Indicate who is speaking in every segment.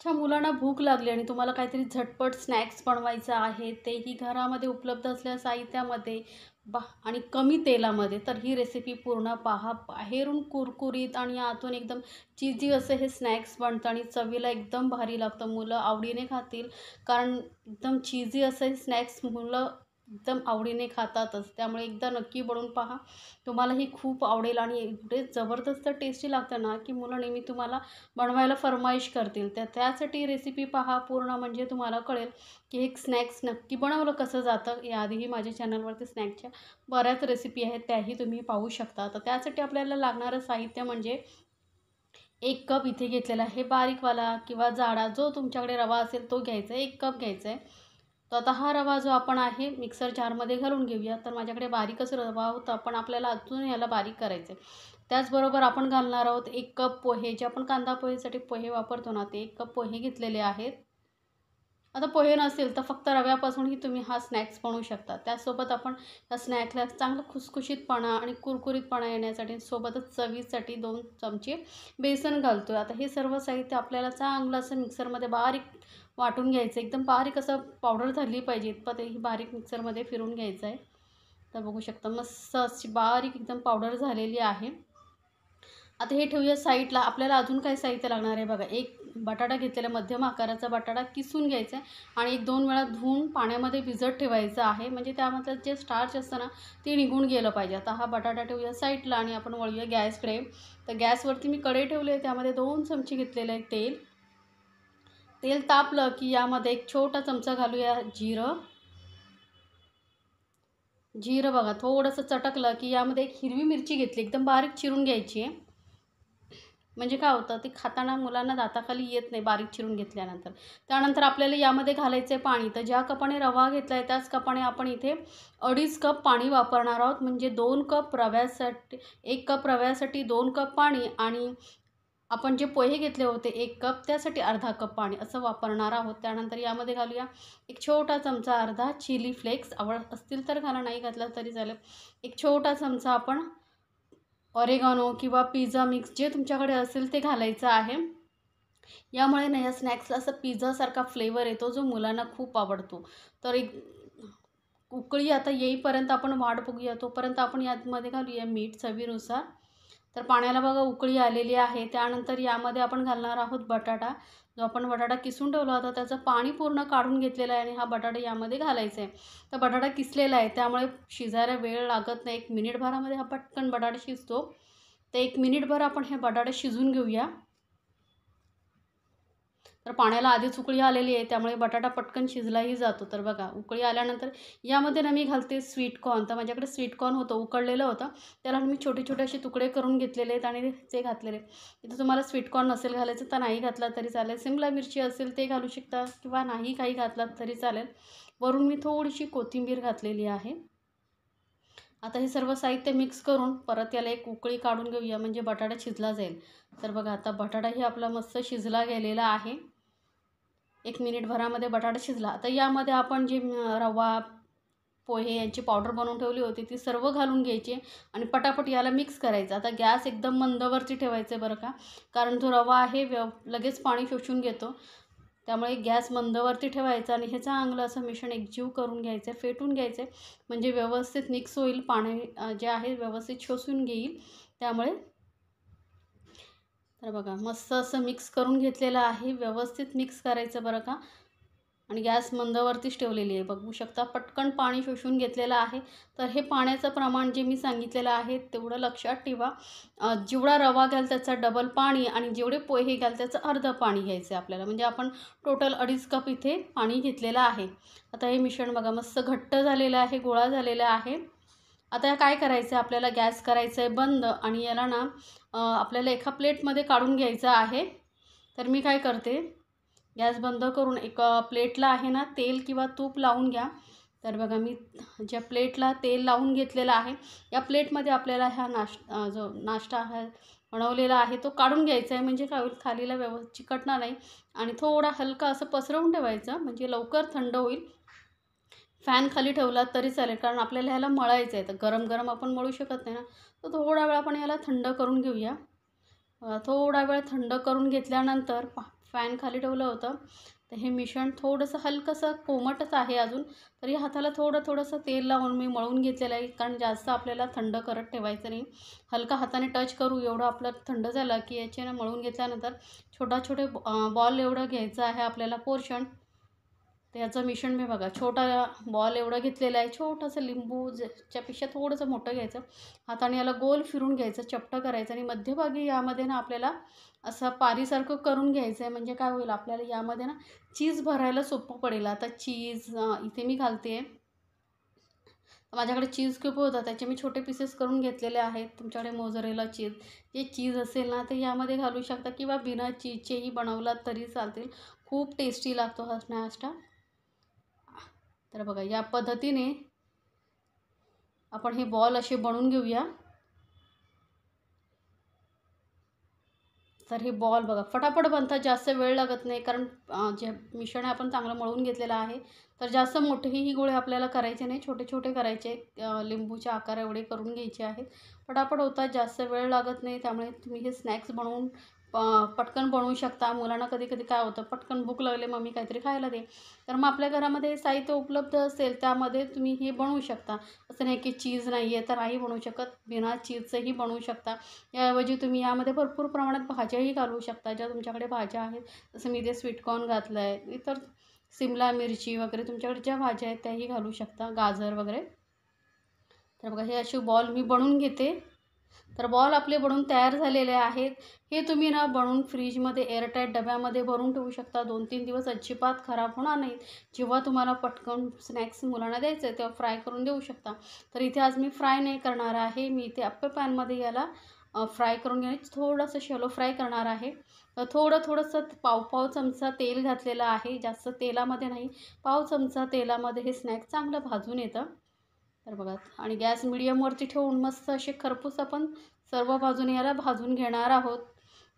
Speaker 1: अच्छा, मुलांना भूक लागली आणि तुम्हाला काहीतरी झटपट स्नॅक्स बनवायचं आहे, तेही घरामध्ये उपलब्ध असलेल्या साहित्यामध्ये आणि कमी तेलामध्ये, तर ही रेसिपी पूर्ण पहा. बाहेरून कुरकुरीत आणि आतून एकदम चीजी असं हे स्नॅक्स बनतं आणि चवीला एकदम भारी लागतं. मुलं आवडीने खातील, कारण एकदम चीजी असं हे स्नॅक्स मुलं एकदम आवडीने खातातच. त्यामुळे एकदा नक्की बनवून पहा. तुम्हालाही खूप आवडेल आणि एवढे जबरदस्त टेस्टी लागतं ना, की मुलं नेहमी तुम्हाला बनवायला फर्माईश करतील. तर त्यासाठी रेसिपी पहा पूर्ण, म्हणजे तुम्हाला कळेल की एक स्नॅक्स नक्की बनवलं कसं जातं. याआधीही माझ्या चॅनलवरती स्नॅक्सच्या बऱ्याच रेसिपी आहेत, त्याही तुम्ही पाहू शकता. तर त्यासाठी आपल्याला लागणारं साहित्य म्हणजे 1 कप इथे घेतलेला आहे बारीकवाला किंवा जाडा, जो तुमच्याकडे रवा असेल तो घ्यायचा आहे. 1 कप घ्यायचा आहे. तर आता हा रवा जो आपण आहे मिक्सर जारमध्ये घालून घेऊया. तर माझ्याकडे बारीकच रवा होता, पण आपल्याला अजून याला बारीक करायचं आहे. त्याचबरोबर आपण घालणार आहोत 1 कप पोहे, जे आपण कांदा पोहेसाठी पोहे वापरतो ना, ते 1 कप पोहे घेतलेले आहेत. आता पोहे नसेल तर फक्त रव्यापासूनही तुम्ही हा स्नॅक्स बनवू शकता. त्यासोबत आपण या स्नॅकला चांगलं खुसखुशीतपणा आणि कुरकुरीतपणा येण्यासाठी सोबतच चवीसाठी 2 चमचे बेसन घालतो आहे. आता हे सर्व साहित्य आपल्याला चांगलं असं मिक्सरमध्ये बारीक वाटून घ्यायचं. एकदम बारीक असं पावडर झाली पाहिजे इतपत ही बारीक मिक्सरमध्ये फिरून घ्यायचं आहे. तर बघू शकता मस्त अशी बारीक एकदम पावडर झालेली आहे. आता हे ठेवूया साईडला. आपल्याला अजून काय साहित्य लागणार आहे बघा. एक बटाटा घेतलेला, मध्यम आकाराचा बटाटा किसून घ्यायचा आहे आणि 1-2 वेळा धुवून पाण्यामध्ये भिजत ठेवायचं आहे, म्हणजे त्यामधलं जे स्टार्च असतं ना, ते निघून गेलं पाहिजे. आता हा बटाटा ठेवूया साईडला आणि आपण वळूया गॅसकडे. तर गॅसवरती मी कढई ठेवली आहे, त्यामध्ये 2 चमचे घेतलेलं आहे तेल. तेल तापलं की यामध्ये एक छोटा चमचा घालूया जिरं. जिरं बघा थोडंसं चटकलं की यामध्ये एक हिरवी मिरची घेतली, एकदम बारीक चिरून घ्यायची आहे. म्हणजे काय होतं, ते खाताना मुलांना दाताखाली येत नाही बारीक चिरून घेतल्यानंतर. त्यानंतर आपल्याला यामध्ये घालायचं आहे पाणी. तर ज्या कपाने रवा घेतला आहे त्याच कपाने आपण इथे 2.5 कप पाणी वापरणार आहोत. म्हणजे 2 कप रव्यासाठी, 1 कप रव्यासाठी 2 कप पाणी, आणि आपण जे पोहे घेतले होते 1 कप, त्यासाठी अर्धा कप पाणी असं वापरणार आहोत. त्यानंतर यामध्ये घालूया एक छोटा चमचा अर्धा चिली फ्लेक्स. आवडत असतील तर घाला, नाही घातला तरी चालेल. एक छोटा चमचा आपण ऑरेगानो किंवा पिझ्झा मिक्स जे तुमच्याकडे असेल ते घालायचं आहे. यामुळे ना या स्नॅक्सला असं पिझ्झासारखा फ्लेवर येतो, जो मुलांना खूप आवडतो. तर एक उकळी आता येईपर्यंत आपण वाट बघूया. तोपर्यंत आपण यामध्ये घालूया मीठ चवीनुसार. तर पाण्याला बघा उकळी आलेली आहे. त्यानंतर यामध्ये आपण घालणार आहोत बटाटा. जो आपण बटाटा किसून ठेवला होता त्याचं पाणी पूर्ण काढून घेतलेलं आहे आणि हा बटाटा यामध्ये घालायचा आहे. तर बटाटा किसलेला आहे, त्यामुळे शिजायला वेळ लागत नाही. 1 मिनिटभरामध्ये हा पटकन बटाटा शिजतो. तर 1 मिनिटभर आपण हे बटाटे शिजून घेऊया. तर पाण्याला आधीच उकळी आलेली आहे, त्यामुळे बटाटा पटकन शिजलाही जातो. तर बघा उकळी आल्यानंतर यामध्ये ना मी घालते स्वीट कॉर्न. तर माझ्याकडे स्वीट कॉर्न होतं, उकडलेलं होतं. त्याला मी छोटे छोटे असे तुकडे करून घेतलेले आहेत आणि ते घातलेले. इथं तुम्हाला स्वीट कॉर्न नसेल घालायचं तर नाही घातला तरी चालेल. सिमला मिरची असेल ते घालू शकता किंवा नाही काही घातलात तरी चालेल. वरून मी थोडीशी कोथिंबीर घातलेली आहे. आता हे सर्व साहित्य मिक्स करून परत याला एक उकळी काढून घेऊया, म्हणजे बटाटा शिजला जाईल. तर बघा आता बटाटाही आपला मस्त शिजला गेलेला आहे. 1 मिनिटभरामध्ये बटाटा शिजला. आता यामध्ये आपण जे रवा, पोहे यांची पावडर बनवून ठेवली होती ती सर्व घालून घ्यायची आणि पटापट याला मिक्स करायचं. आता गॅस एकदम मंदवरती ठेवायचं आहे बरं का, कारण जो रवा आहे लगेच पाणी शोषून घेतो. त्यामुळे गॅस मंदवरती ठेवायचा आणि हे चांगलं असं मिश्रण एकजीव करून घ्यायचं आहे, फेटून घ्यायचं आहे, म्हणजे व्यवस्थित मिक्स होईल. पाणी जे आहे व्यवस्थित शोषून घेईल. त्यामुळे तर बघा मस्त असं मिक्स करून घेतलेलं आहे. व्यवस्थित मिक्स करायचं बरं का, आणि गॅस मंदवरतीच ठेवलेली आहे. बघू शकता पटकन पाणी शोषून घेतलेलं आहे. तर हे पाण्याचं प्रमाण जे मी सांगितलेलं आहे तेवढं लक्षात ठेवा. जेवढा रवा घ्याल त्याचा डबल पाणी आणि जेवढे पोहे घ्याल त्याचं अर्धं पाणी घ्यायचं आहे आपल्याला. म्हणजे आपण टोटल 2.5 कप इथे पाणी घेतलेलं आहे. आता हे मिश्रण बघा मस्त घट्ट झालेलं आहे, गोळा झालेला आहे. आता काय करायचं आहे, आपल्याला गॅस करायचं आहे बंद आणि याला ना आपल्याला एका प्लेटमध्ये काढून घ्यायचं आहे. तर मी काय करते, गॅस बंद करून एक प्लेटला आहे ना तेल किंवा तूप लावून घ्या. तर बघा मी ज्या प्लेटला तेल लावून घेतलेलं आहे, या प्लेटमध्ये आपल्याला हा जो नाश्ता आहे बनवलेला आहे तो काढून घ्यायचा आहे. म्हणजे काय होईल, थालीला चिकटणार नाही आणि थोडा हलका असं पसरवून ठेवायचं, म्हणजे लवकर थंड होईल. फॅन खाली ठेवला तरी चालेल, कारण आपल्याला ह्याला मळायचं आहे. तर गरम गरम आपण मळू शकत नाही ना, तर थोडा वेळ आपण याला थंड करून घेऊया. थोडा वेळ थंड करून घेतल्यानंतर फॅन खाली ठेवलं होतं. तर हे मिश्रण थोडंसं हलकंसं कोमटच आहे अजून, तरी हाताला थोडंसं तेल लावून मी मळून घेतलेलं आहे, कारण जास्त आपल्याला थंड करत ठेवायचं नाही. हलका हाताने टच करू एवढं आपलं थंड झालं की याच्यानं मळून घेतल्यानंतर छोटे बॉल एवढं घ्यायचं आहे आपल्याला पोर्शन. तर याचं मिश्रण मी बघा छोटा बॉल एवढं घेतलेलं आहे. छोटंसं लिंबू ज्याच्यापेक्षा थोडंसं मोठं घ्यायचं. हाताने याला गोल फिरून घ्यायचं, चपटं करायचं आणि मध्यभागी यामध्ये ना आपल्याला असं पारीसारखं करून घ्यायचं आहे. म्हणजे काय होईल आपल्याला यामध्ये ना चीज भरायला सोपं पडेल. आता चीज इथे मी घालते आहे. माझ्याकडे चीज क्यूब होता, त्याचे मी छोटे पीसेस करून घेतलेले आहेत. तुमच्याकडे मोझरेला चीज, जे चीज असेल ना ते यामध्ये घालू शकता किंवा बिना चीजचेही बनवलात तरी चालतील. खूप टेस्टी लागतो हा नाश्ता. तर बघा या पद्धतीने आपण हे बॉल असे बनवून घेऊया. तर हे बॉल बघा फटाफट बनतात, जास्त वेळ लागत नाही, कारण जे मिश्रण आपण चांगलं मळून घेतलेलं आहे. तर जास्त मोठेही गोळे आपल्याला करायचे नाही, छोटे छोटे करायचे. लिंबूच्या आकार एवढे करून घ्यायचे आहेत. फटाफट होतात, जास्त वेळ लागत नाही. त्यामुळे तुम्ही हे स्नॅक्स बनवून पटकन बनवू शकता. मुलांना कधी कधी काय होतं, पटकन भूक लागले मम्मी काहीतरी खायला दे, तर मग आपल्या घरामध्ये साहित्य उपलब्ध असेल त्यामध्ये तुम्ही हे बनवू शकता. असं नाही की चीज नाही आहे तर नाही बनवू शकत, बिना चीजचंही बनवू शकता. याऐवजी तुम्ही यामध्ये भरपूर प्रमाणात भाज्याही घालू शकता, ज्या तुमच्याकडे भाज्या आहेत. जसं मी इथे स्वीटकॉर्न घातलं आहे, इतर सिमला मिरची वगैरे तुमच्याकडे ज्या भाज्या आहेत त्याही घालू शकता, गाजर वगैरे. तर बघा हे असे बॉल मी बनवून घेते. तर बॉल आपले बनवून तयार झालेले आहेत. हे तुम्ही ना बनवून फ्रीजमध्ये एअरटाईट डब्यामध्ये भरून ठेवू शकता. 2-3 दिवस अजिबात खराब होणार नाहीत. जेव्हा तुम्हाला पटकन स्नॅक्स मुलांना द्यायचं आहे तेव्हा फ्राय करून देऊ शकता. तर इथे आज मी फ्राय नाही करणार आहे. मी इथे अप्पे पॅनमध्ये याला फ्राय करून घेणे, थोडंसं शॅलो फ्राय करणार आहे. तर थोडंसं पाव चमचा तेल घातलेलं आहे, जास्त तेलामध्ये नाही. पाव चमचा तेलामध्ये हे स्नॅक्स चांगलं भाजून येतं. तर बघा आणि गॅस मिडियमवरती ठेवून मस्त असे खरपूस आपण सर्व बाजूने याला भाजून घेणार आहोत.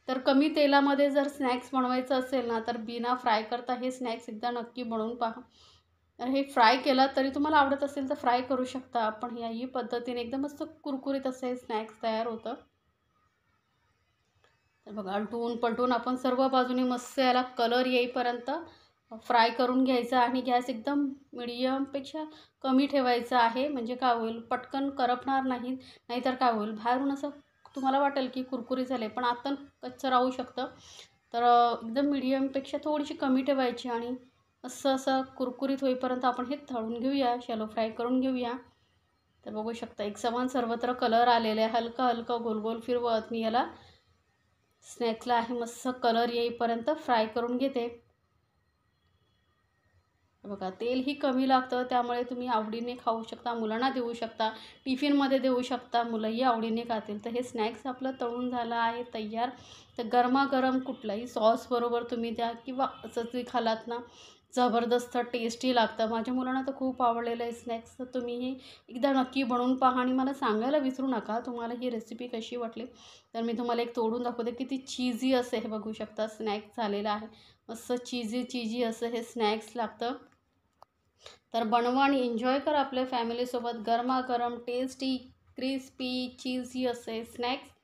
Speaker 1: तर कमी तेलामध्ये जर स्नॅक्स बनवायचं असेल ना, तर बिना फ्राय करता हे स्नॅक्स एकदा नक्की बनवून पहा. तर हे फ्राय केलं तरी तुम्हाला आवडत असेल तर फ्राय करू शकता. आपण याही पद्धतीने एकदम मस्त कुरकुरीत असे स्नॅक्स तयार होतं. तर बघा आलटून पलटून आपण सर्व बाजूने मस्त याला कलर येईपर्यंत फ्राय करून घ्यायचा आणि गॅस एकदम मिडियमपेक्षा कमी ठेवायचा आहे. म्हणजे काय होईल, पटकन करपणार नाही. नाहीतर काय होईल, बाहेरून असं तुम्हाला वाटेल की कुरकुरी झाले पण आतून कच्चं राहू शकतं. तर एकदम मिडियमपेक्षा थोडीशी कमी ठेवायची आणि असं कुरकुरीत होईपर्यंत आपण हे तळून घेऊया, शॅलो फ्राय करून घेऊया. तर बघू शकता एकसमान सर्वत्र कलर आलेले आहे. हलका गोल गोल फिरवत मी याला स्नॅक्सला आहे मस्त कलर येईपर्यंत फ्राय करून घेते. बघा तेलही कमी लागतं, त्यामुळे तुम्ही आवडीने खाऊ शकता, मुलांना देऊ शकता, टिफिनमध्ये देऊ शकता, मुलंही आवडीने खातील. तर हे स्नॅक्स आपलं तळून झालं आहे तयार. तर गरमागरम कुठलाही सॉसबरोबर तुम्ही द्या किंवा असंच खालात ना, जबरदस्त टेस्टी लागतं. माझ्या मुलांना तर खूप आवडलेलं आहे स्नॅक्स. तर तुम्हीही एकदा नक्की बनवून पहा आणि मला सांगायला विसरू नका तुम्हाला ही रेसिपी कशी वाटली. तर मी तुम्हाला एक तोडून दाखवते, किती चीजी असं हे बघू शकता स्नॅक्स झालेलं आहे. मस्त चीजी असं हे स्नॅक्स लागतं. तर बनवा आणि एन्जॉय करा आपल्या फॅमिलीसोबत. गरमागरम टेस्टी क्रिस्पी चीजी असे स्नॅक्स.